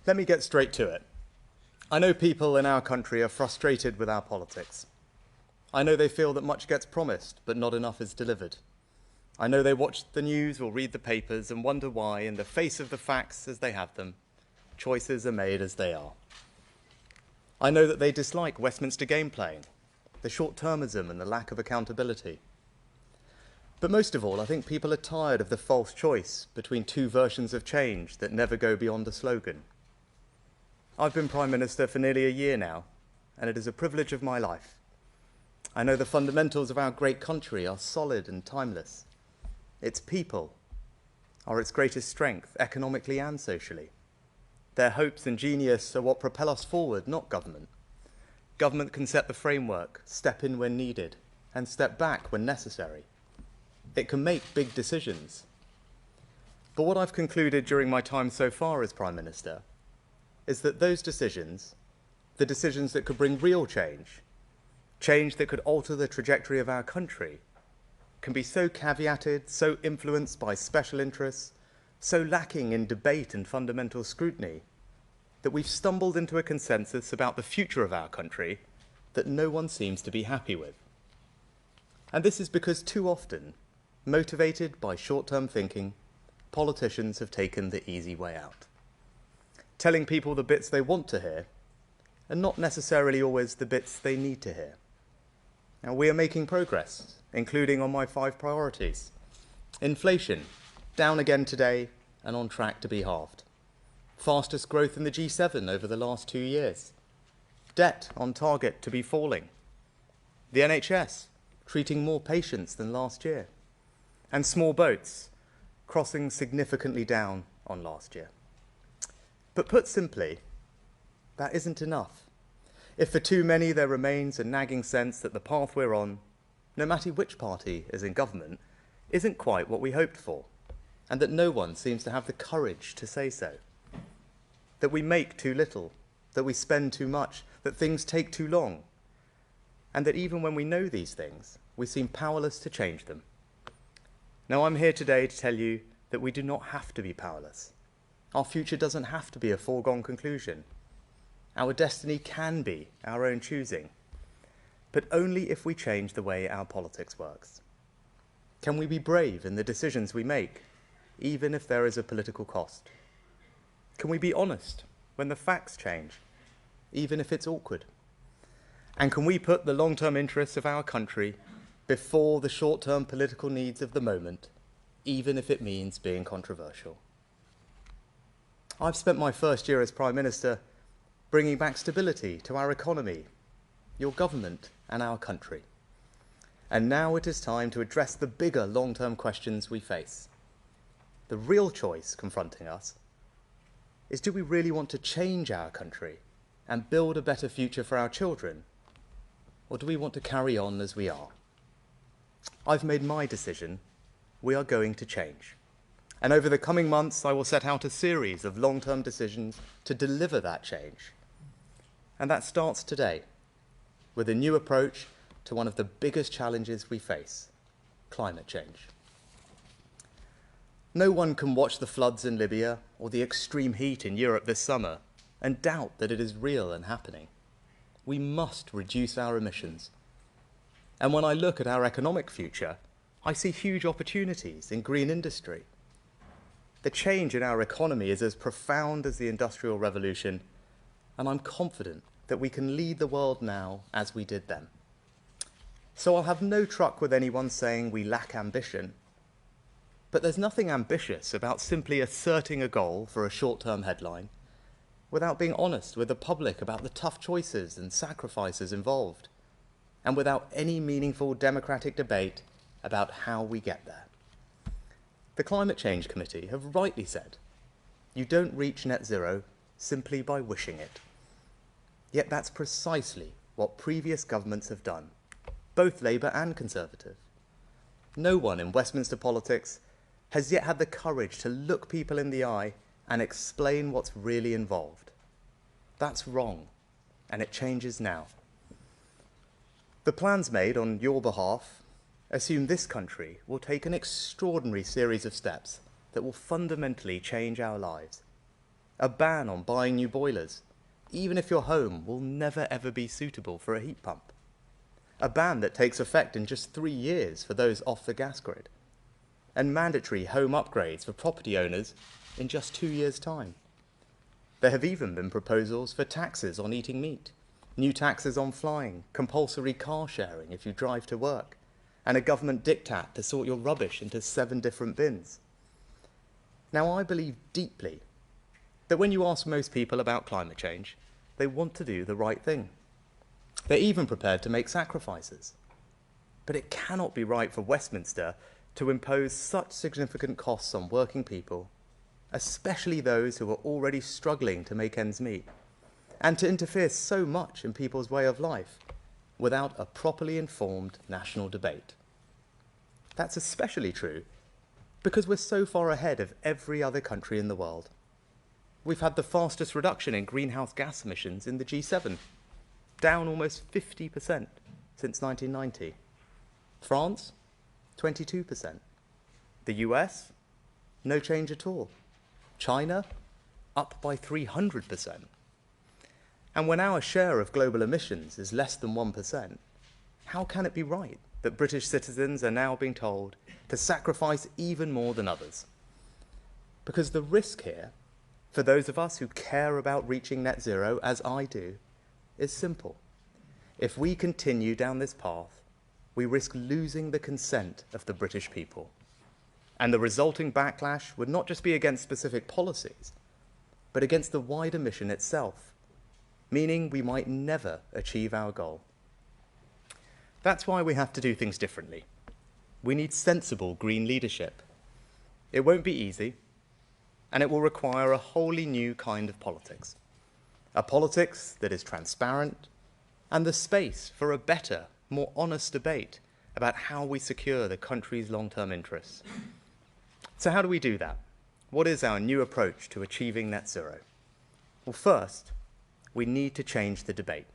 Let me get straight to it. I know people in our country are frustrated with our politics. I know they feel that much gets promised, but not enough is delivered. I know they watch the news or read the papers and wonder why, in the face of the facts as they have them, choices are made as they are. I know that they dislike Westminster game playing, the short-termism and the lack of accountability. But most of all, I think people are tired of the false choice between two versions of change that never go beyond a slogan. I've been Prime Minister for nearly a year now, and it is a privilege of my life. I know the fundamentals of our great country are solid and timeless. Its people are its greatest strength, economically and socially. Their hopes and genius are what propel us forward, not government. Government can set the framework, step in when needed, and step back when necessary. It can make big decisions. But what I've concluded during my time so far as Prime Minister is that those decisions, the decisions that could bring real change, change that could alter the trajectory of our country, can be so caveated, so influenced by special interests, so lacking in debate and fundamental scrutiny, that we've stumbled into a consensus about the future of our country that no one seems to be happy with. And this is because too often, motivated by short-term thinking, politicians have taken the easy way out, telling people the bits they want to hear, and not necessarily always the bits they need to hear. Now, we are making progress, including on my 5 priorities. Inflation, down again today and on track to be halved. Fastest growth in the G7 over the last 2 years. Debt on target to be falling. The NHS, treating more patients than last year. And small boats, crossing significantly down on last year. But put simply, that isn't enough. If for too many there remains a nagging sense that the path we're on, no matter which party is in government, isn't quite what we hoped for, and that no one seems to have the courage to say so. That we make too little, that we spend too much, that things take too long, and that even when we know these things, we seem powerless to change them. Now, I'm here today to tell you that we do not have to be powerless. Our future doesn't have to be a foregone conclusion. Our destiny can be our own choosing, but only if we change the way our politics works. Can we be brave in the decisions we make, even if there is a political cost? Can we be honest when the facts change, even if it's awkward? And can we put the long-term interests of our country before the short-term political needs of the moment, even if it means being controversial? I've spent my first year as Prime Minister bringing back stability to our economy, your government, and our country. And now it is time to address the bigger long-term questions we face. The real choice confronting us is, do we really want to change our country and build a better future for our children? Or do we want to carry on as we are? I've made my decision. We are going to change. And over the coming months, I will set out a series of long-term decisions to deliver that change. And that starts today, with a new approach to one of the biggest challenges we face, climate change. No one can watch the floods in Libya or the extreme heat in Europe this summer and doubt that it is real and happening. We must reduce our emissions. And when I look at our economic future, I see huge opportunities in green industry. The change in our economy is as profound as the Industrial Revolution, and I'm confident that we can lead the world now as we did then. So I'll have no truck with anyone saying we lack ambition. But there's nothing ambitious about simply asserting a goal for a short-term headline without being honest with the public about the tough choices and sacrifices involved, and without any meaningful democratic debate about how we get there. The Climate Change Committee have rightly said, you don't reach net zero simply by wishing it. Yet that's precisely what previous governments have done, both Labour and Conservative. No one in Westminster politics has yet had the courage to look people in the eye and explain what's really involved. That's wrong, and it changes now. The plans made on your behalf assume this country will take an extraordinary series of steps that will fundamentally change our lives. a ban on buying new boilers, even if your home will never ever be suitable for a heat pump, a ban that takes effect in just 3 years for those off the gas grid, and mandatory home upgrades for property owners in just 2 years' time. There have even been proposals for taxes on eating meat, new taxes on flying, compulsory car sharing if you drive to work, and a government diktat to sort your rubbish into 7 different bins. Now, I believe deeply that when you ask most people about climate change, they want to do the right thing. They're even prepared to make sacrifices. But it cannot be right for Westminster to impose such significant costs on working people, especially those who are already struggling to make ends meet, and to interfere so much in people's way of life without a properly informed national debate. That's especially true because we're so far ahead of every other country in the world. We've had the fastest reduction in greenhouse gas emissions in the G7, down almost 50% since 1990. France, 22%. The US, no change at all. China, up by 300%. And when our share of global emissions is less than 1%, how can it be right that British citizens are now being told to sacrifice even more than others? Because the risk here, for those of us who care about reaching net zero, as I do, is simple. If we continue down this path, we risk losing the consent of the British people. And the resulting backlash would not just be against specific policies, but against the wider mission itself, meaning we might never achieve our goal. That's why we have to do things differently. We need sensible green leadership. It won't be easy, and it will require a wholly new kind of politics. A politics that is transparent and the space for a better, more honest debate about how we secure the country's long-term interests. So how do we do that? What is our new approach to achieving net zero? Well, first, we need to change the debate.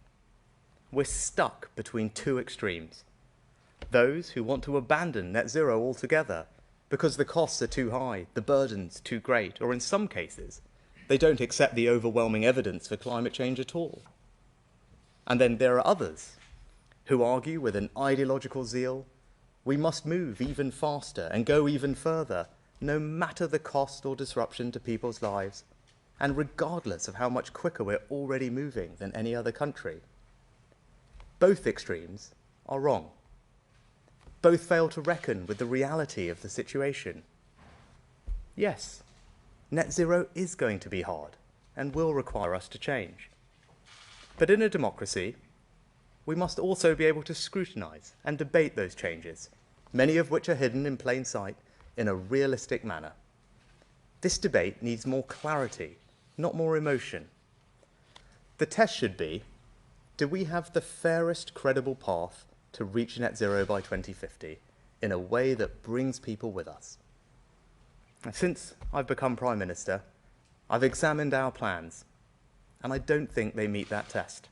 We're stuck between 2 extremes. Those who want to abandon net zero altogether because the costs are too high, the burden's too great, or in some cases, they don't accept the overwhelming evidence for climate change at all. And then there are others who argue with an ideological zeal, we must move even faster and go even further, no matter the cost or disruption to people's lives, and regardless of how much quicker we're already moving than any other country. Both extremes are wrong. Both fail to reckon with the reality of the situation. Yes, net zero is going to be hard and will require us to change. But in a democracy, we must also be able to scrutinise and debate those changes, many of which are hidden in plain sight, in a realistic manner. This debate needs more clarity, not more emotion. The test should be, do we have the fairest credible path to reach net zero by 2050 in a way that brings people with us? Since I've become Prime Minister, I've examined our plans, and I don't think they meet that test.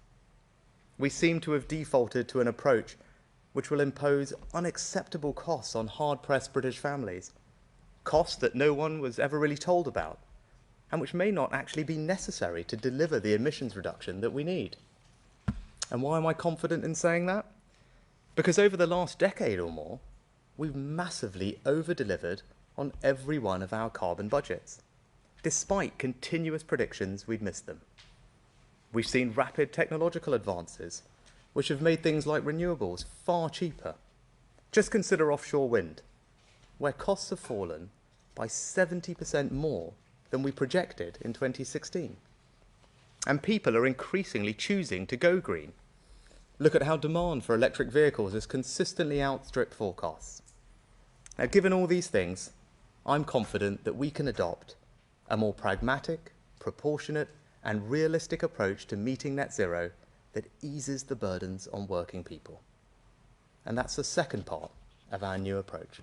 We seem to have defaulted to an approach which will impose unacceptable costs on hard-pressed British families, costs that no one was ever really told about, and which may not actually be necessary to deliver the emissions reduction that we need. And why am I confident in saying that? Because over the last decade or more, we've massively over-delivered on every one of our carbon budgets, despite continuous predictions we'd missed them. We've seen rapid technological advances, which have made things like renewables far cheaper. Just consider offshore wind, where costs have fallen by 70% more than we projected in 2016. And people are increasingly choosing to go green. Look at how demand for electric vehicles has consistently outstripped forecasts. Now, given all these things, I'm confident that we can adopt a more pragmatic, proportionate, and realistic approach to meeting net zero that eases the burdens on working people. And that's the second part of our new approach.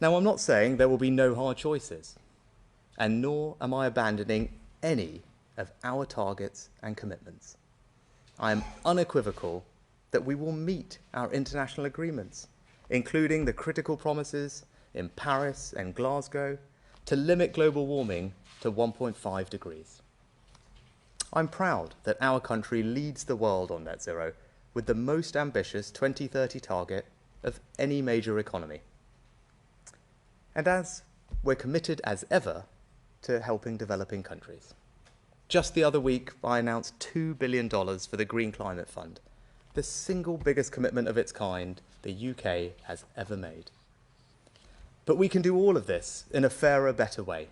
Now, I'm not saying there will be no hard choices, and nor am I abandoning any of our targets and commitments. I am unequivocal that we will meet our international agreements, including the critical promises in Paris and Glasgow to limit global warming to 1.5 degrees. I'm proud that our country leads the world on net zero with the most ambitious 2030 target of any major economy. And as we're committed as ever to helping developing countries. Just the other week, I announced $2 billion for the Green Climate Fund, the single biggest commitment of its kind the UK has ever made. But we can do all of this in a fairer, better way.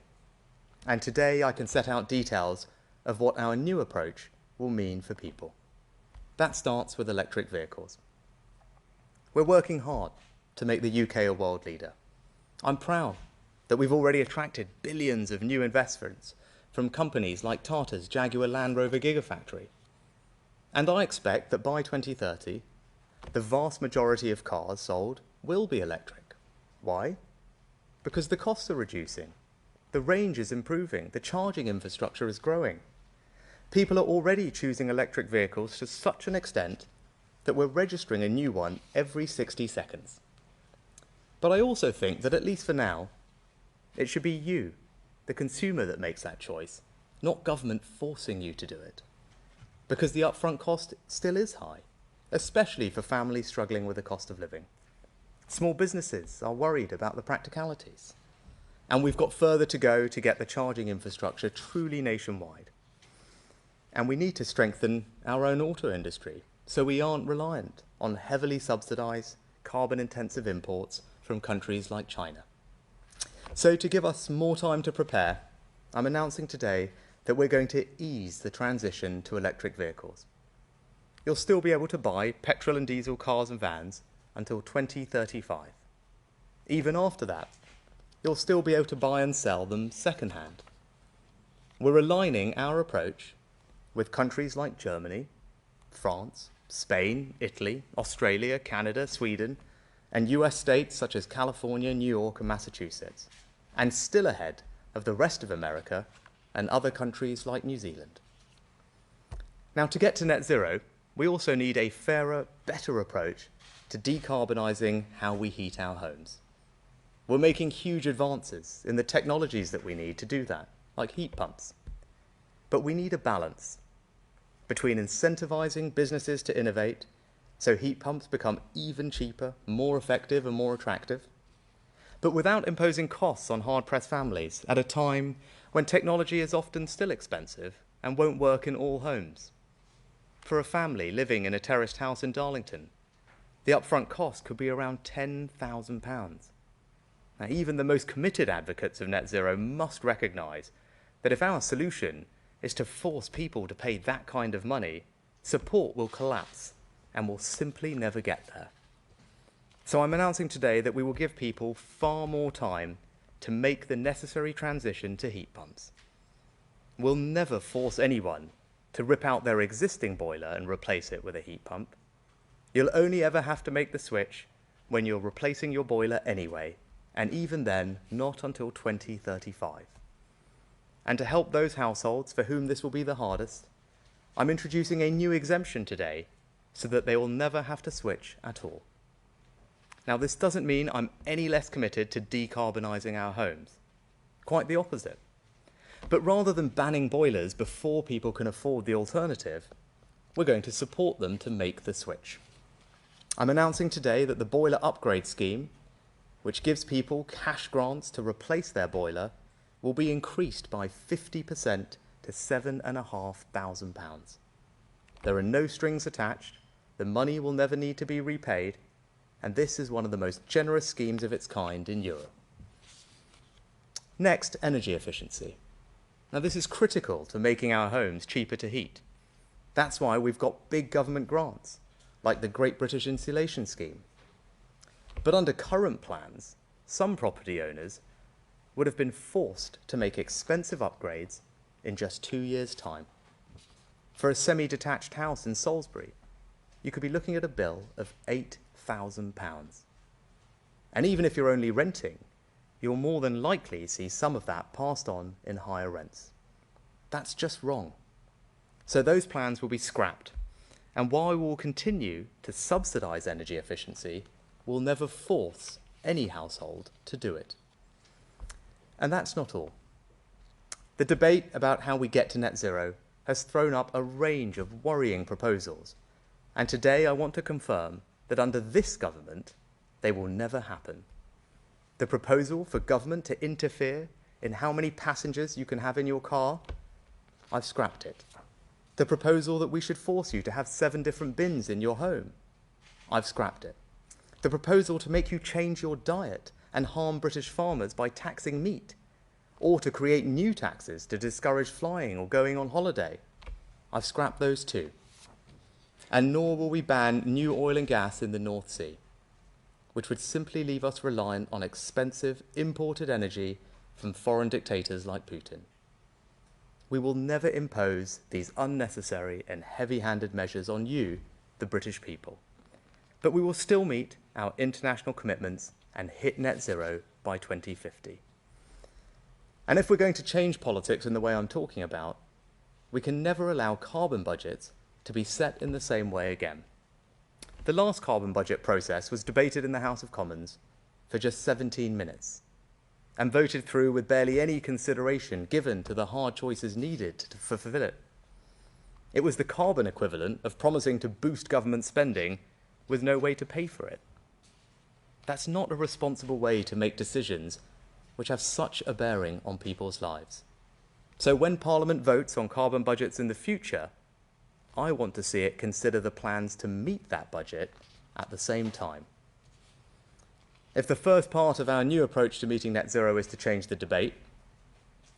And today I can set out details of what our new approach will mean for people. That starts with electric vehicles. We're working hard to make the UK a world leader. I'm proud that we've already attracted billions of new investments from companies like Tata's Jaguar Land Rover Gigafactory. And I expect that by 2030, the vast majority of cars sold will be electric. Why? Because the costs are reducing, the range is improving, the charging infrastructure is growing. People are already choosing electric vehicles to such an extent that we're registering a new one every 60 seconds. But I also think that, at least for now, it should be you, the consumer, that makes that choice, not government forcing you to do it. Because the upfront cost still is high, especially for families struggling with the cost of living. Small businesses are worried about the practicalities. And we've got further to go to get the charging infrastructure truly nationwide. And we need to strengthen our own auto industry so we aren't reliant on heavily subsidised, carbon-intensive imports from countries like China. So to give us more time to prepare, I'm announcing today that we're going to ease the transition to electric vehicles. You'll still be able to buy petrol and diesel cars and vans until 2035. Even after that, you'll still be able to buy and sell them second-hand. We're aligning our approach with countries like Germany, France, Spain, Italy, Australia, Canada, Sweden, and US states such as California, New York, and Massachusetts, and still ahead of the rest of America and other countries like New Zealand. Now, to get to net zero, we also need a fairer, better approach to decarbonising how we heat our homes. We're making huge advances in the technologies that we need to do that, like heat pumps. But we need a balance between incentivising businesses to innovate so heat pumps become even cheaper, more effective and more attractive, but without imposing costs on hard-pressed families at a time when technology is often still expensive and won't work in all homes. For a family living in a terraced house in Darlington, the upfront cost could be around £10,000. Now, even the most committed advocates of net zero must recognise that if our solution is to force people to pay that kind of money, support will collapse and will simply never get there. So I'm announcing today that we will give people far more time to make the necessary transition to heat pumps. We'll never force anyone to rip out their existing boiler and replace it with a heat pump. You'll only ever have to make the switch when you're replacing your boiler anyway, and even then, not until 2035. And to help those households for whom this will be the hardest, I'm introducing a new exemption today so that they will never have to switch at all. Now, this doesn't mean I'm any less committed to decarbonising our homes. Quite the opposite. But rather than banning boilers before people can afford the alternative, we're going to support them to make the switch. I'm announcing today that the boiler upgrade scheme, which gives people cash grants to replace their boiler, will be increased by 50% to £7,500. There are no strings attached, the money will never need to be repaid, and this is one of the most generous schemes of its kind in Europe. Next, energy efficiency. Now, this is critical to making our homes cheaper to heat. That's why we've got big government grants, like the Great British Insulation Scheme. But under current plans, some property owners would have been forced to make expensive upgrades in just 2 years' time. For a semi-detached house in Salisbury, you could be looking at a bill of £8,000. And even if you're only renting, you'll more than likely see some of that passed on in higher rents. That's just wrong. So those plans will be scrapped. And while we will continue to subsidise energy efficiency, we'll never force any household to do it. And that's not all. The debate about how we get to net zero has thrown up a range of worrying proposals, and today I want to confirm that under this government, they will never happen. The proposal for government to interfere in how many passengers you can have in your car, I've scrapped it. The proposal that we should force you to have 7 different bins in your home, I've scrapped it. The proposal to make you change your diet and harm British farmers by taxing meat, or to create new taxes to discourage flying or going on holiday, I've scrapped those too. And nor will we ban new oil and gas in the North Sea, which would simply leave us reliant on expensive imported energy from foreign dictators like Putin. We will never impose these unnecessary and heavy-handed measures on you, the British people. But we will still meet our international commitments and hit net zero by 2050. And if we're going to change politics in the way I'm talking about, we can never allow carbon budgets to be set in the same way again. The last carbon budget process was debated in the House of Commons for just 17 minutes and voted through with barely any consideration given to the hard choices needed to fulfill it. It was the carbon equivalent of promising to boost government spending with no way to pay for it. That's not a responsible way to make decisions which have such a bearing on people's lives. So when Parliament votes on carbon budgets in the future, I want to see it consider the plans to meet that budget at the same time. If the first part of our new approach to meeting net zero is to change the debate,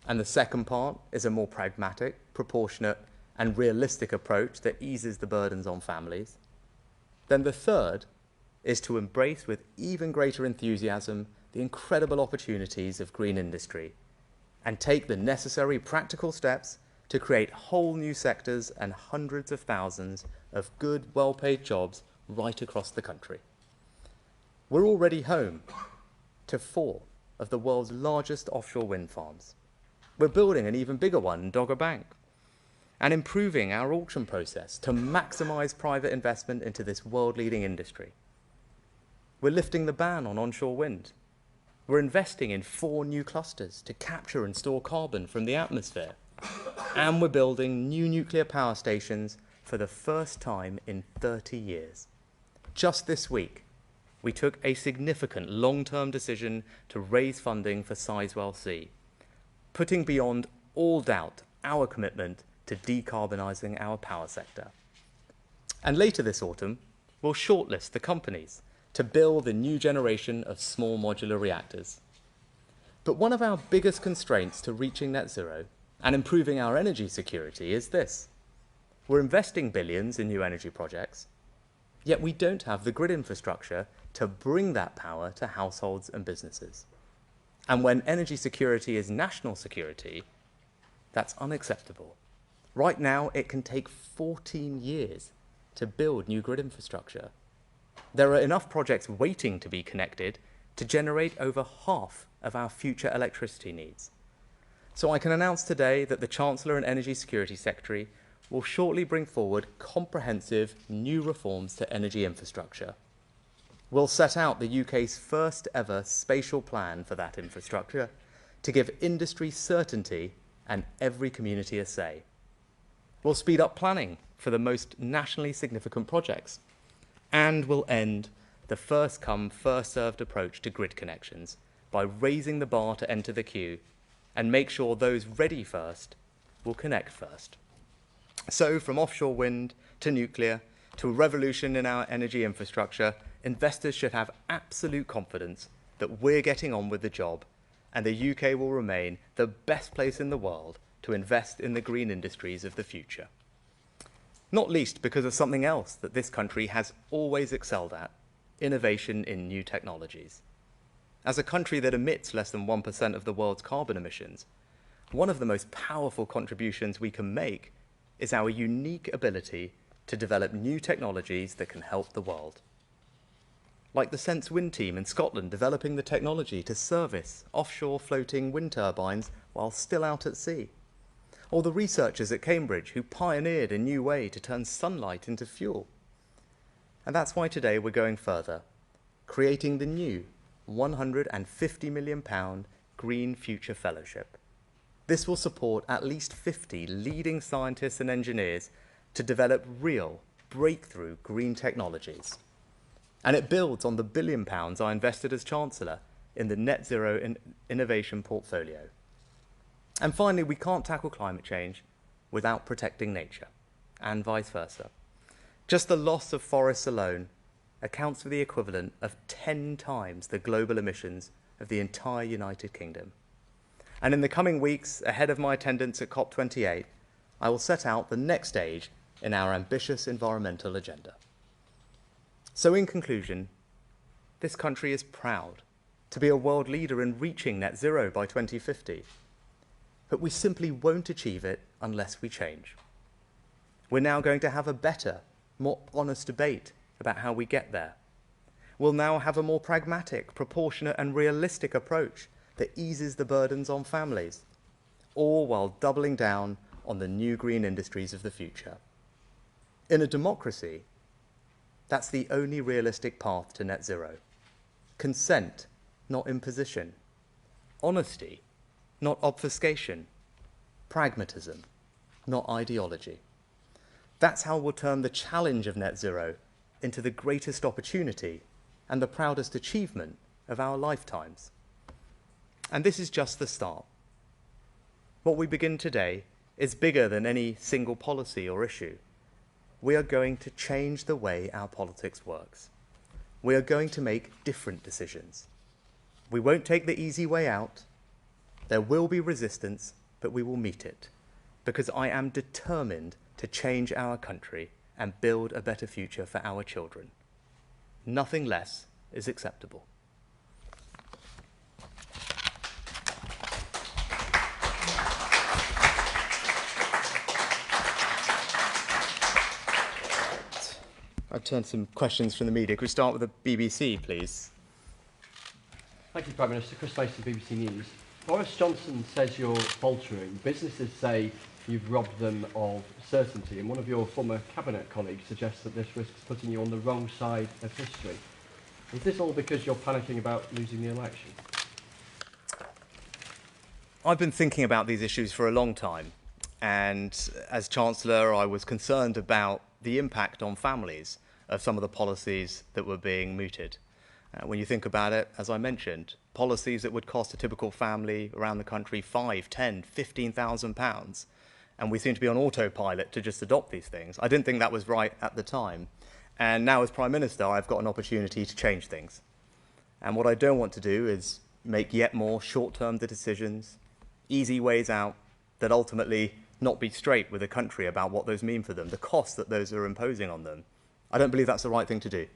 and the second part is a more pragmatic, proportionate, and realistic approach that eases the burdens on families, then the third is to embrace with even greater enthusiasm the incredible opportunities of green industry and take the necessary practical steps to create whole new sectors and hundreds of thousands of good, well-paid jobs right across the country. We're already home to 4 of the world's largest offshore wind farms. We're building an even bigger one in Dogger Bank and improving our auction process to maximise private investment into this world-leading industry. We're lifting the ban on onshore wind. We're investing in 4 new clusters to capture and store carbon from the atmosphere. And we're building new nuclear power stations for the first time in 30 years. Just this week, we took a significant long-term decision to raise funding for Sizewell C, putting beyond all doubt our commitment to decarbonising our power sector. And later this autumn, we'll shortlist the companies to build a new generation of small modular reactors. But one of our biggest constraints to reaching net zero and improving our energy security is this. We're investing billions in new energy projects, yet we don't have the grid infrastructure to bring that power to households and businesses. And when energy security is national security, that's unacceptable. Right now, it can take 14 years to build new grid infrastructure. There are enough projects waiting to be connected to generate over half of our future electricity needs. So I can announce today that the Chancellor and Energy Security Secretary will shortly bring forward comprehensive new reforms to energy infrastructure. We'll set out the UK's first ever spatial plan for that infrastructure to give industry certainty and every community a say. We'll speed up planning for the most nationally significant projects, and we'll end the first-come, first-served approach to grid connections by raising the bar to enter the queue and make sure those ready first will connect first. So from offshore wind to nuclear to a revolution in our energy infrastructure, investors should have absolute confidence that we're getting on with the job and the UK will remain the best place in the world to invest in the green industries of the future. Not least because of something else that this country has always excelled at, innovation in new technologies. As a country that emits less than 1% of the world's carbon emissions, one of the most powerful contributions we can make is our unique ability to develop new technologies that can help the world. Like the Sense Wind team in Scotland developing the technology to service offshore floating wind turbines while still out at sea. Or the researchers at Cambridge who pioneered a new way to turn sunlight into fuel. And that's why today we're going further, creating the new £150 million Green Future Fellowship. This will support at least 50 leading scientists and engineers to develop real, breakthrough green technologies. And it builds on the £1 billion I invested as Chancellor in the Net Zero Innovation Portfolio. And finally, we can't tackle climate change without protecting nature, and vice versa. Just the loss of forests alone accounts for the equivalent of 10 times the global emissions of the entire United Kingdom. And in the coming weeks, ahead of my attendance at COP28, I will set out the next stage in our ambitious environmental agenda. So in conclusion, this country is proud to be a world leader in reaching net zero by 2050. But we simply won't achieve it unless we change. We're now going to have a better, more honest debate about how we get there. We'll now have a more pragmatic, proportionate and realistic approach that eases the burdens on families, all while doubling down on the new green industries of the future. In a democracy, that's the only realistic path to net zero. Consent, not imposition. Honesty, not obfuscation. Pragmatism, not ideology. That's how we'll turn the challenge of net zero into the greatest opportunity and the proudest achievement of our lifetimes. And this is just the start. What we begin today is bigger than any single policy or issue. We are going to change the way our politics works. We are going to make different decisions. We won't take the easy way out. There will be resistance, but we will meet it, because I am determined to change our country and build a better future for our children. Nothing less is acceptable. I've turned some questions from the media. Could we start with the BBC, please? Thank you, Prime Minister. Chris Mason, BBC News. Boris Johnson says you're faltering. Businesses say you've robbed them of certainty, and one of your former cabinet colleagues suggests that this risks putting you on the wrong side of history. Is this all because you're panicking about losing the election? I've been thinking about these issues for a long time, and as Chancellor, I was concerned about the impact on families of some of the policies that were being mooted. When you think about it, as I mentioned, policies that would cost a typical family around the country £5,000, £10,000, £15,000, and we seem to be on autopilot to just adopt these things. I didn't think that was right at the time, and now as Prime Minister, I've got an opportunity to change things. And what I don't want to do is make yet more short-term decisions, easy ways out, that ultimately not be straight with the country about what those mean for them, the costs that those are imposing on them. I don't believe that's the right thing to do.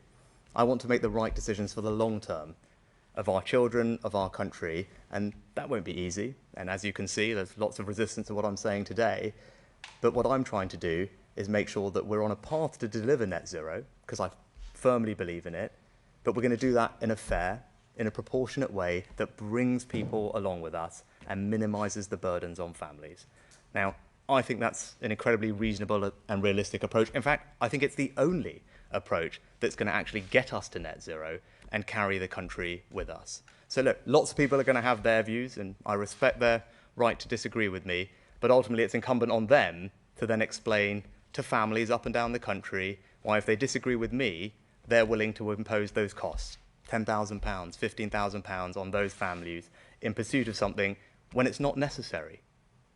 I want to make the right decisions for the long term of our children, of our country, and that won't be easy. And as you can see, there's lots of resistance to what I'm saying today. But what I'm trying to do is make sure that we're on a path to deliver net zero, because I firmly believe in it, but we're going to do that in a fair, in a proportionate way that brings people along with us and minimises the burdens on families. Now, I think that's an incredibly reasonable and realistic approach. In fact, I think it's the only approach that's going to actually get us to net zero and carry the country with us. So look, lots of people are going to have their views, and I respect their right to disagree with me, but ultimately it's incumbent on them to then explain to families up and down the country why, if they disagree with me, they're willing to impose those costs, £10,000, £15,000 on those families in pursuit of something when it's not necessary,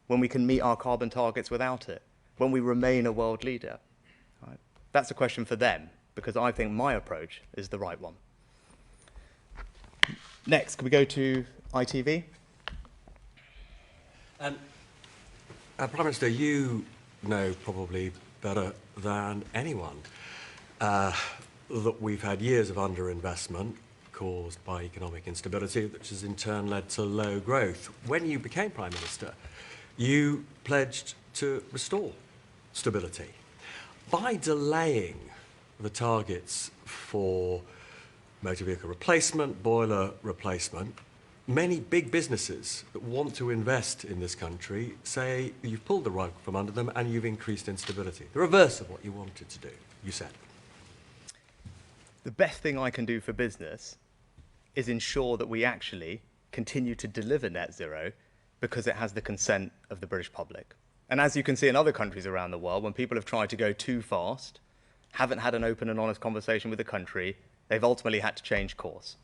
when we can meet our carbon targets without it, when we remain a world leader. Right? That's a question for them, because I think my approach is the right one. Next, can we go to ITV? Prime Minister, you know probably better than anyone that we've had years of underinvestment caused by economic instability, which has in turn led to low growth. When you became Prime Minister, you pledged to restore stability. By delaying the targets for motor vehicle replacement, boiler replacement, many big businesses that want to invest in this country say you've pulled the rug from under them and you've increased instability. The reverse of what you wanted to do, you said. The best thing I can do for business is ensure that we actually continue to deliver net zero because it has the consent of the British public. And as you can see in other countries around the world, when people have tried to go too fast, haven't had an open and honest conversation with the country, they've ultimately had to change course.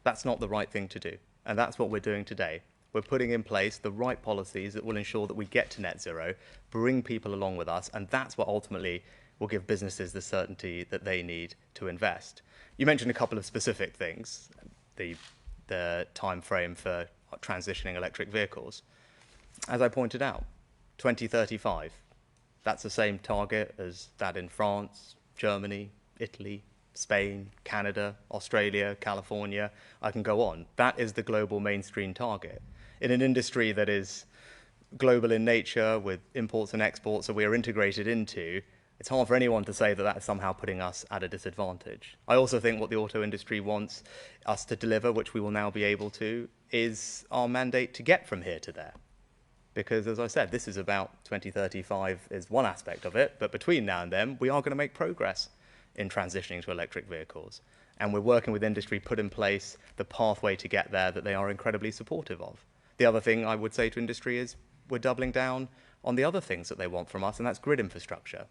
That's not the right thing to do. And that's what we're doing today. We're putting in place the right policies that will ensure that we get to net zero, bring people along with us, and that's what ultimately will give businesses the certainty that they need to invest. You mentioned a couple of specific things, the time frame for transitioning electric vehicles. As I pointed out, 2035, that's the same target as that in France, Germany, Italy, Spain, Canada, Australia, California. I can go on. That is the global mainstream target. In an industry that is global in nature with imports and exports that we are integrated into, it's hard for anyone to say that that is somehow putting us at a disadvantage. I also think what the auto industry wants us to deliver, which we will now be able to, is our mandate to get from here to there. Because, as I said, this is about 2035 is one aspect of it, but between now and then, we are going to make progress in transitioning to electric vehicles. And we're working with industry, put in place the pathway to get there that they are incredibly supportive of. The other thing I would say to industry is we're doubling down on the other things that they want from us, and that's grid infrastructure.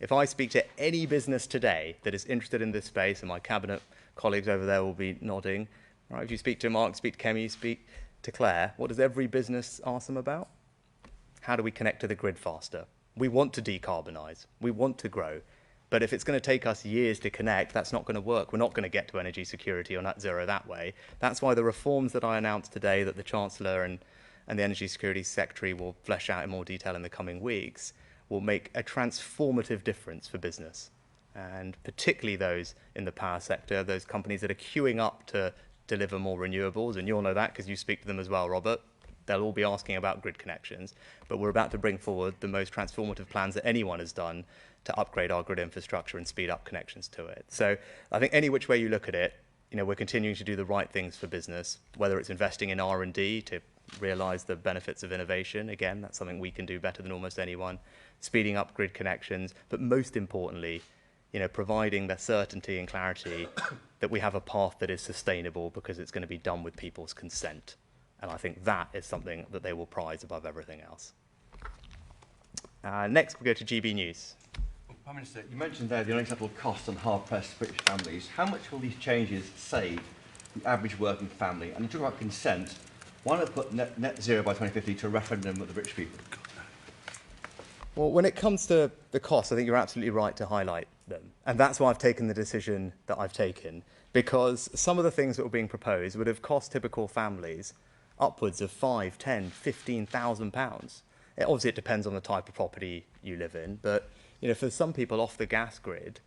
If I speak to any business today that is interested in this space, and my cabinet colleagues over there will be nodding, right? If you speak to Mark, speak to Kemi, speak to Claire, what does every business ask them about? How do we connect to the grid faster? We want to decarbonise. We want to grow. But if it's going to take us years to connect, that's not going to work. We're not going to get to energy security or net zero that way. That's why the reforms that I announced today that the Chancellor and the Energy Security Secretary will flesh out in more detail in the coming weeks will make a transformative difference for business, and particularly those in the power sector, those companies that are queuing up to deliver more renewables, and you'll know that because you speak to them as well, Robert. They'll all be asking about grid connections, but we're about to bring forward the most transformative plans that anyone has done to upgrade our grid infrastructure and speed up connections to it. So I think any which way you look at it, we're continuing to do the right things for business, whether it's investing in R&D to realise the benefits of innovation. Again, that's something we can do better than almost anyone. Speeding up grid connections, but most importantly, providing the certainty and clarity that we have a path that is sustainable because it's going to be done with people's consent. And I think that is something that they will prize above everything else. Next, we'll go to GB News. Prime Minister, you mentioned there the unacceptable cost on hard-pressed British families. How much will these changes save the average working family? And you talk about consent. Why not put net zero by 2050 to a referendum with the British people? Well, when it comes to the costs, I think you're absolutely right to highlight them. And that's why I've taken the decision that I've taken, because some of the things that were being proposed would have cost typical families upwards of £5,000, £10,000, £15,000. Obviously, it depends on the type of property you live in, but for some people off the gas grid,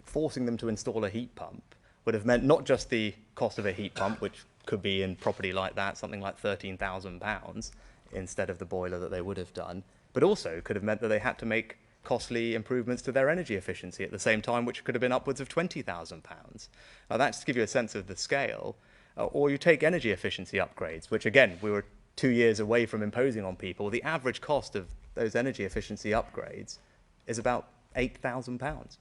forcing them to install a heat pump would have meant not just the cost of a heat pump, which could be in property like that, something like £13,000 instead of the boiler that they would have done, but also could have meant that they had to make costly improvements to their energy efficiency at the same time, which could have been upwards of £20,000. Now, that's to give you a sense of the scale. Or you take energy efficiency upgrades, which, again, we were 2 years away from imposing on people. The average cost of those energy efficiency upgrades is about £8,000.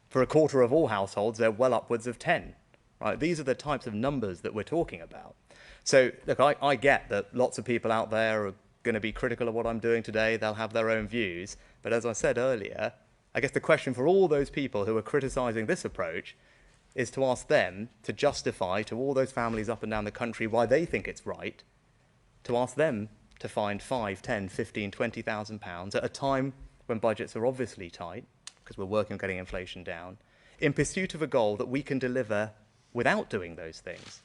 For a quarter of all households, they're well upwards of 10. Right? These are the types of numbers that we're talking about. So, look, I get that lots of people out there are going to be critical of what I'm doing today. They'll have their own views. But as I said earlier, I guess the question for all those people who are criticising this approach is to ask them to justify to all those families up and down the country why they think it's right, to ask them to find £5,000, £10,000, £15,000, £20,000 at a time when budgets are obviously tight, because we're working on getting inflation down, in pursuit of a goal that we can deliver without doing those things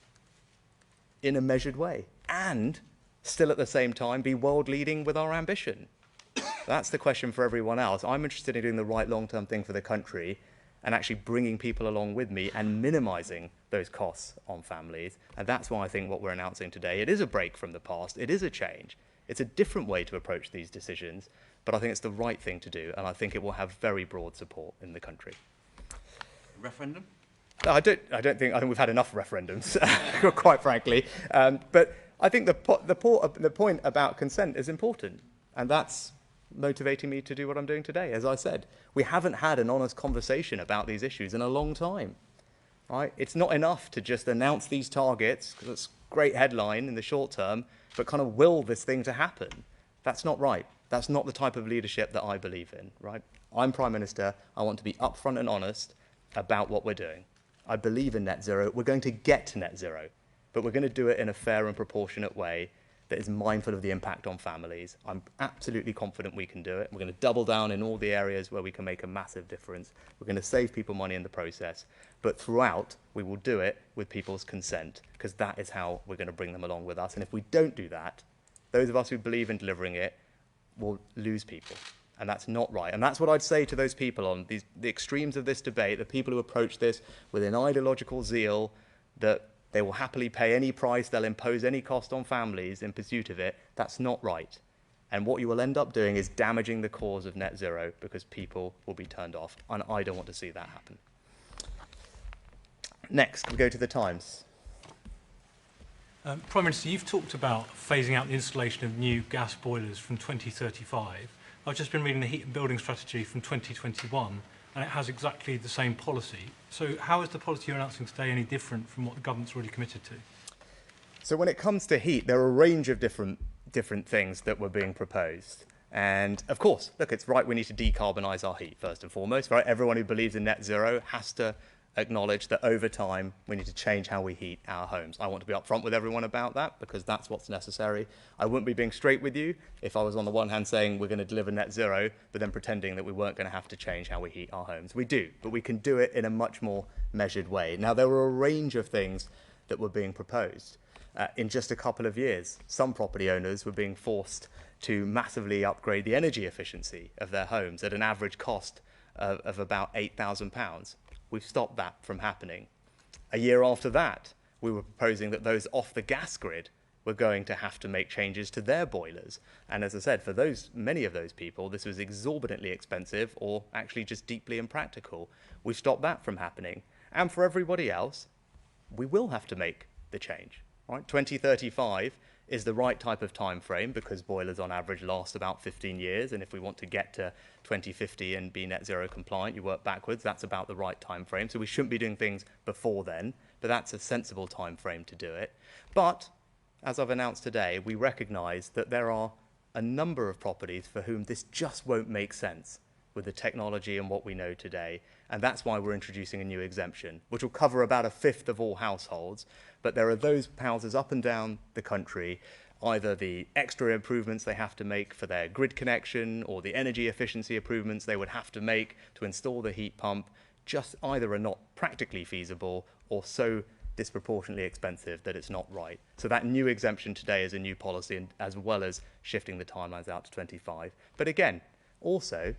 in a measured way, and still at the same time be world leading with our ambition. That's the question for everyone else. I'm interested in doing the right long-term thing for the country and actually bringing people along with me and minimising those costs on families. And that's why I think what we're announcing today, it is a break from the past, it is a change. It's a different way to approach these decisions, but I think it's the right thing to do, and I think it will have very broad support in the country. Referendum? No, I think we've had enough referendums, quite frankly. But I think the point about consent is important, and that's motivating me to do what I'm doing today. As I said, we haven't had an honest conversation about these issues in a long time. Right? It's not enough to just announce these targets, because it's a great headline in the short term, but kind of will this thing to happen. That's not right. That's not the type of leadership that I believe in, right? I'm Prime Minister. I want to be upfront and honest about what we're doing. I believe in net zero. We're going to get to net zero, but we're going to do it in a fair and proportionate way that is mindful of the impact on families. I'm absolutely confident we can do it. We're going to double down in all the areas where we can make a massive difference. We're going to save people money in the process. But throughout, we will do it with people's consent, because that is how we're going to bring them along with us. And if we don't do that, those of us who believe in delivering it will lose people. And that's not right. And that's what I'd say to those people on the extremes of this debate, the people who approach this with an ideological zeal that they will happily pay any price, they'll impose any cost on families in pursuit of it. That's not right. And what you will end up doing is damaging the cause of net zero, because people will be turned off. And I don't want to see that happen. Next, we go to the Times. Prime Minister, you've talked about phasing out the installation of new gas boilers from 2035. I've just been reading the Heat and Building Strategy from 2021, and it has exactly the same policy. So how is the policy you're announcing today any different from what the government's already committed to? So when it comes to heat, there are a range of different things that were being proposed. And of course, look, it's right, we need to decarbonise our heat first and foremost, right? Everyone who believes in net zero has to acknowledge that over time we need to change how we heat our homes. I want to be upfront with everyone about that, because that's what's necessary. I wouldn't be being straight with you if I was on the one hand saying we're going to deliver net zero, but then pretending that we weren't going to have to change how we heat our homes. We do, but we can do it in a much more measured way. Now, there were a range of things that were being proposed. In just a couple of years, some property owners were being forced to massively upgrade the energy efficiency of their homes at an average cost of about £8,000. We've stopped that from happening. A year after that, we were proposing that those off the gas grid were going to have to make changes to their boilers. And as I said, for many of those people, this was exorbitantly expensive or actually just deeply impractical. We've stopped that from happening. And for everybody else, we will have to make the change. Right? 2035 is the right type of time frame, because boilers on average last about 15 years. And if we want to get to 2050 and be net zero compliant, you work backwards, that's about the right time frame. So we shouldn't be doing things before then, but that's a sensible time frame to do it. But as I've announced today, we recognise that there are a number of properties for whom this just won't make sense with the technology and what we know today. And that's why we're introducing a new exemption, which will cover about a fifth of all households. But there are those houses up and down the country, either the extra improvements they have to make for their grid connection or the energy efficiency improvements they would have to make to install the heat pump, just either are not practically feasible or so disproportionately expensive that it's not right. So that new exemption today is a new policy, and as well as shifting the timelines out to 25. But again, also,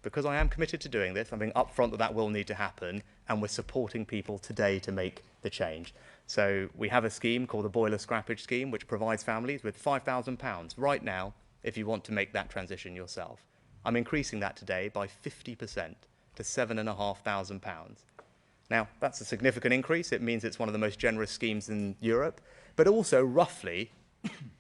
because I am committed to doing this, I'm being upfront that that will need to happen, and we're supporting people today to make the change. So we have a scheme called the Boiler Scrappage Scheme, which provides families with £5,000 right now if you want to make that transition yourself. I'm increasing that today by 50% to £7,500. Now, that's a significant increase. It means it's one of the most generous schemes in Europe. But also, roughly,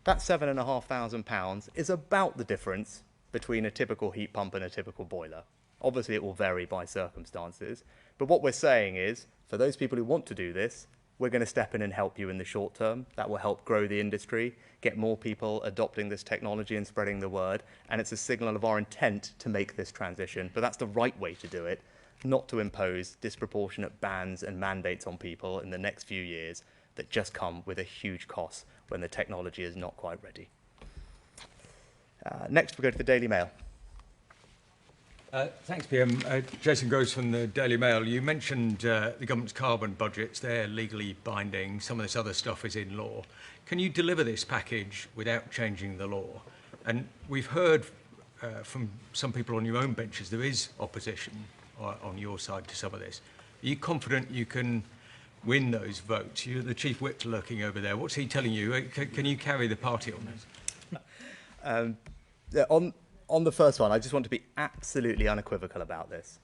that £7,500 is about the difference between a typical heat pump and a typical boiler. Obviously, it will vary by circumstances. But what we're saying is, for those people who want to do this, we're going to step in and help you in the short term. That will help grow the industry, get more people adopting this technology and spreading the word. And it's a signal of our intent to make this transition. But that's the right way to do it, not to impose disproportionate bans and mandates on people in the next few years that just come with a huge cost when the technology is not quite ready. Next, we go to the Daily Mail. Thanks, PM. Jason Groves from the Daily Mail. You mentioned the government's carbon budgets. They're legally binding. Some of this other stuff is in law. Can you deliver this package without changing the law? And we've heard from some people on your own benches there is opposition on your side to some of this. Are you confident you can win those votes? You're the chief whip lurking over there. What's he telling you? Can you carry the party on this? On the first one, I just want to be absolutely unequivocal about this.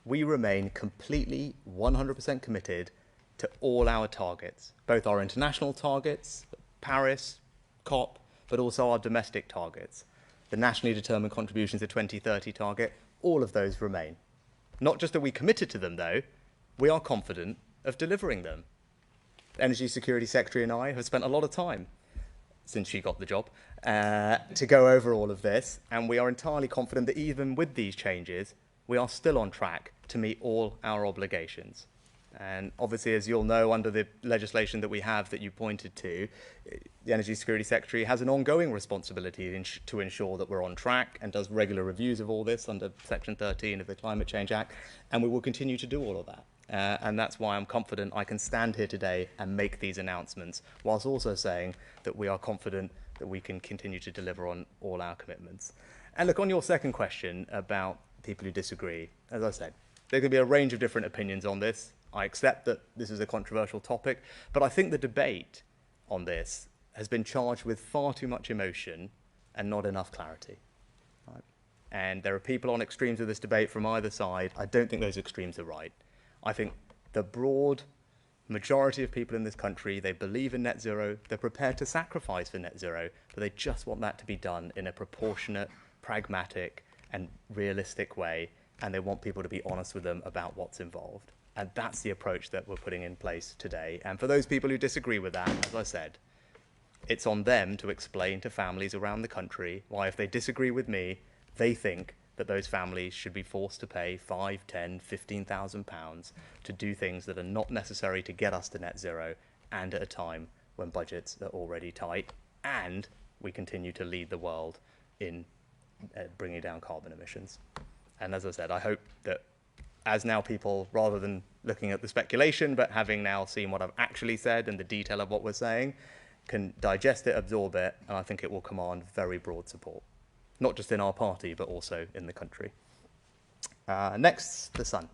We remain completely 100% committed to all our targets, both our international targets, Paris, COP, but also our domestic targets. The nationally determined contributions to 2030 target, all of those remain. Not just are we committed to them, though, we are confident of delivering them. The Energy Security Secretary and I have spent a lot of time since she got the job, to go over all of this, and we are entirely confident that even with these changes, we are still on track to meet all our obligations. And obviously, as you'll know, under the legislation that we have that you pointed to, the Energy Security Secretary has an ongoing responsibility to ensure that we're on track and does regular reviews of all this under Section 13 of the Climate Change Act, and we will continue to do all of that. And that's why I'm confident I can stand here today and make these announcements, whilst also saying that we are confident that we can continue to deliver on all our commitments. And look, on your second question about people who disagree, as I said, there can be a range of different opinions on this. I accept that this is a controversial topic, but I think the debate on this has been charged with far too much emotion and not enough clarity. Right? And there are people on extremes of this debate from either side. I don't think those extremes are right. I think the broad majority of people in this country, they believe in net zero, they're prepared to sacrifice for net zero, but they just want that to be done in a proportionate, pragmatic, and realistic way, and they want people to be honest with them about what's involved. And that's the approach that we're putting in place today. And for those people who disagree with that, as I said, it's on them to explain to families around the country why, if they disagree with me, they think that those families should be forced to pay £5,000, £10,000, £15,000 to do things that are not necessary to get us to net zero, and at a time when budgets are already tight, and we continue to lead the world in bringing down carbon emissions. And as I said, I hope that as now people, rather than looking at the speculation, but having now seen what I've actually said and the detail of what we're saying, can digest it, absorb it, and I think it will command very broad support, not just in our party, but also in the country. Next, the Sun.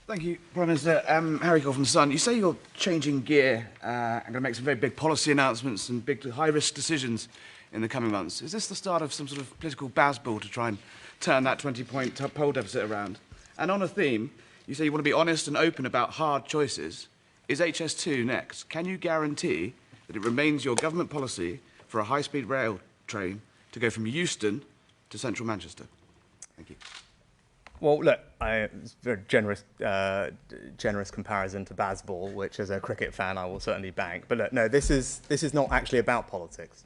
Thank you, Prime Minister. Harry Cole from the Sun. You say you're changing gear and going to make some very big policy announcements and big high-risk decisions in the coming months. Is this the start of some sort of political baseball to try and turn that 20-point poll deficit around? And on a theme, you say you want to be honest and open about hard choices. Is HS2 next? Can you guarantee that it remains your government policy for a high-speed rail train to go from Euston to central Manchester? Thank you. Well, look, it's a very generous comparison to baseball, which as a cricket fan I will certainly bank. But look, no, this is not actually about politics.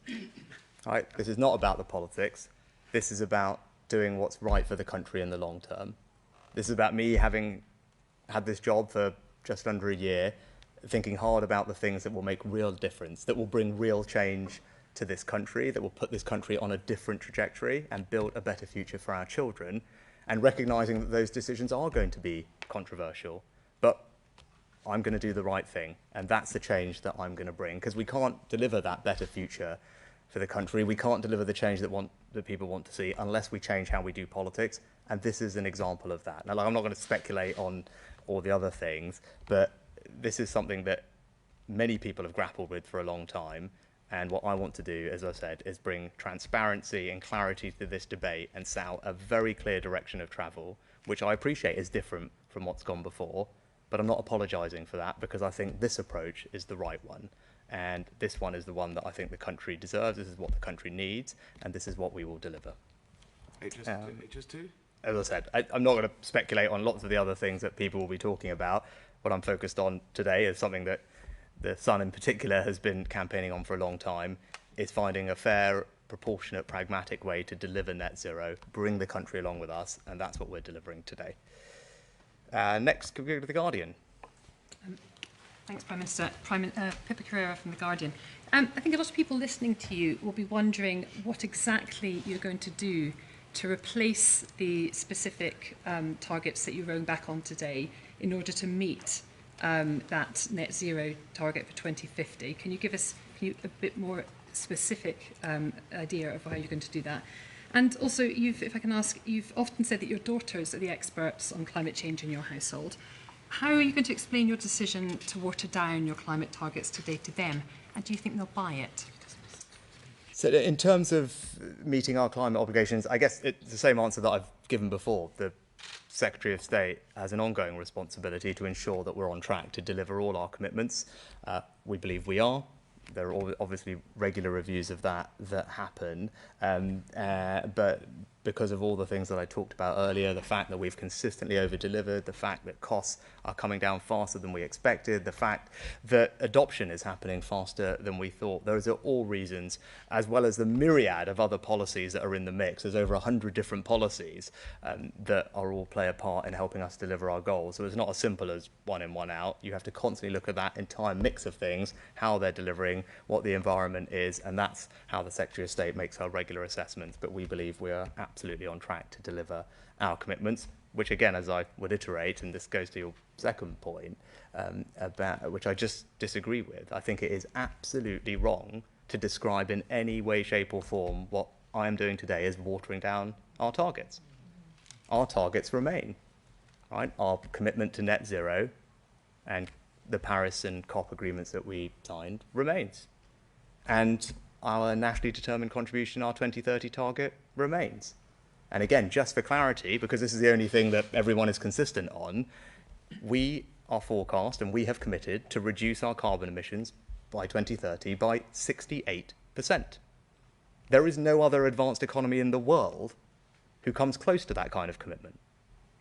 Right? This is not about the politics. This is about doing what's right for the country in the long term. This is about me having had this job for just under a year, thinking hard about the things that will make real difference, that will bring real change to this country, that will put this country on a different trajectory and build a better future for our children, and recognizing that those decisions are going to be controversial, but I'm going to do the right thing, and that's the change that I'm going to bring, because we can't deliver that better future for the country. We can't deliver the change that people want to see unless we change how we do politics, and this is an example of that. Now, I'm not going to speculate on all the other things, but this is something that many people have grappled with for a long time, and what I want to do, as I said, is bring transparency and clarity to this debate and set out a very clear direction of travel, which I appreciate is different from what's gone before, but I'm not apologising for that, because I think this approach is the right one. And this one is the one that I think the country deserves. This is what the country needs, and this is what we will deliver. HS2? As I said, I'm not going to speculate on lots of the other things that people will be talking about. What I'm focused on today is something that the Sun in particular has been campaigning on for a long time, is finding a fair, proportionate, pragmatic way to deliver net zero, bring the country along with us, and that's what we're delivering today. Next, can we go to The Guardian? Thanks, Prime Minister. Pippa Carrera from The Guardian. I think a lot of people listening to you will be wondering what exactly you're going to do to replace the specific targets that you're rolling back on today in order to meet that net zero target for 2050. Can you give us a bit more specific idea of how you're going to do that? And also, if I can ask, you've often said that your daughters are the experts on climate change in your household. How are you going to explain your decision to water down your climate targets today to them? And do you think they'll buy it? So in terms of meeting our climate obligations, I guess it's the same answer that I've given before. The Secretary of State has an ongoing responsibility to ensure that we're on track to deliver all our commitments. We believe we are. There are obviously regular reviews of that happen, but because of all the things that I talked about earlier, the fact that we've consistently over-delivered, the fact that costs are coming down faster than we expected, the fact that adoption is happening faster than we thought. Those are all reasons, as well as the myriad of other policies that are in the mix. There's over 100 different policies that are all play a part in helping us deliver our goals. So it's not as simple as one in, one out. You have to constantly look at that entire mix of things, how they're delivering, what the environment is, and that's how the Secretary of State makes our regular assessments. But we believe we are absolutely on track to deliver our commitments, which again, as I would iterate, and this goes to your second point, about which I just disagree with. I think it is absolutely wrong to describe in any way, shape or form what I am doing today as watering down our targets. Our targets remain, right? Our commitment to net zero and the Paris and COP agreements that we signed remains. And our nationally determined contribution, our 2030 target, remains. And again, just for clarity, because this is the only thing that everyone is consistent on, we are forecast and we have committed to reduce our carbon emissions by 2030 by 68%. There is no other advanced economy in the world who comes close to that kind of commitment.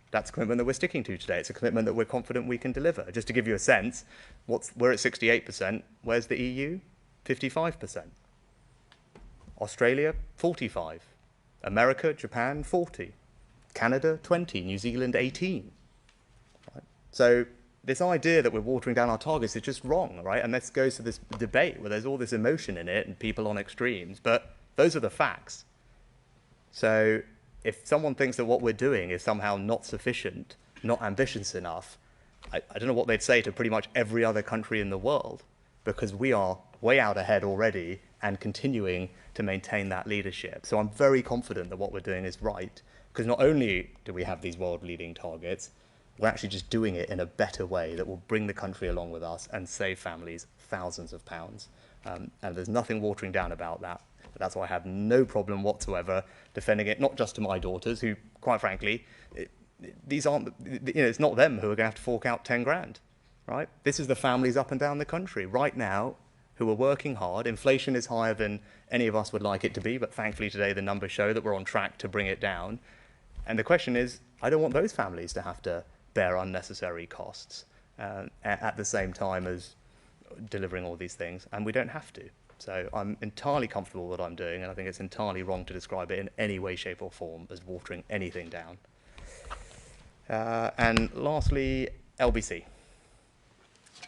That's a commitment that we're sticking to today. It's a commitment that we're confident we can deliver. Just to give you a sense, we're at 68%. Where's the EU? 55%. Australia, 45%. America, Japan, 40%. Canada, 20%. New Zealand, 18%. Right? So this idea that we're watering down our targets is just wrong, right? And this goes to this debate where there's all this emotion in it and people on extremes, but those are the facts. So if someone thinks that what we're doing is somehow not sufficient, not ambitious enough, I don't know what they'd say to pretty much every other country in the world, because we are way out ahead already and continuing to maintain that leadership. So I'm very confident that what we're doing is right, because not only do we have these world-leading targets, we're actually just doing it in a better way that will bring the country along with us and save families thousands of pounds. And there's nothing watering down about that. But that's why I have no problem whatsoever defending it, not just to my daughters, who, quite frankly, these aren't, it's not them who are going to have to fork out 10 grand, right? This is the families up and down the country right now who are working hard. Inflation is higher than any of us would like it to be, but thankfully today the numbers show that we're on track to bring it down. And the question is, I don't want those families to have to bear unnecessary costs at the same time as delivering all these things, and we don't have to. So I'm entirely comfortable with what I'm doing, and I think it's entirely wrong to describe it in any way, shape or form as watering anything down. And lastly, LBC.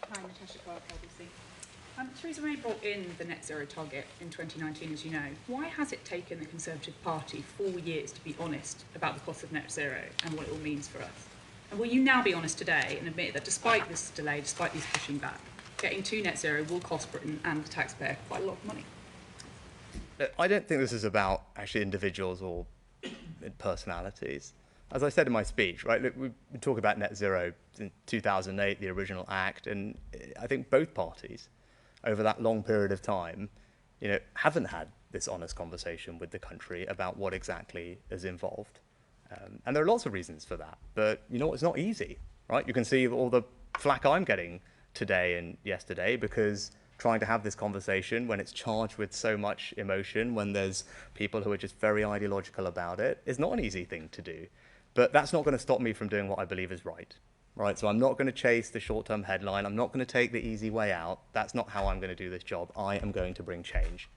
Hi, Natasha Clark, LBC. Theresa May brought in the net zero target in 2019, as you know. Why has it taken the Conservative Party 4 years to be honest about the cost of net zero and what it all means for us? And will you now be honest today and admit that despite this delay, despite these pushing back, getting to net zero will cost Britain and the taxpayer quite a lot of money? I don't think this is about actually individuals or personalities. As I said in my speech, right, look, we talk about net zero in 2008, the original act, and I think both parties over that long period of time, haven't had this honest conversation with the country about what exactly is involved. And there are lots of reasons for that, but it's not easy, right? You can see all the flack I'm getting today and yesterday because trying to have this conversation when it's charged with so much emotion, when there's people who are just very ideological about it, is not an easy thing to do. But that's not going to stop me from doing what I believe is right. Right, so I'm not going to chase the short-term headline. I'm not going to take the easy way out. That's not how I'm going to do this job. I am going to bring change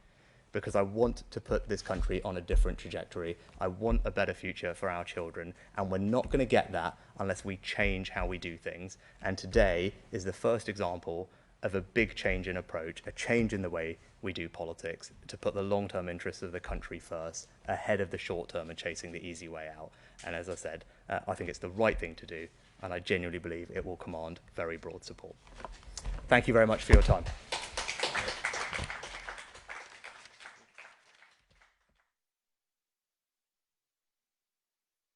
because I want to put this country on a different trajectory. I want a better future for our children, and we're not going to get that unless we change how we do things. And today is the first example of a big change in approach, a change in the way we do politics, to put the long-term interests of the country first, ahead of the short-term and chasing the easy way out. And as I said, I think it's the right thing to do, and I genuinely believe it will command very broad support. Thank you very much for your time.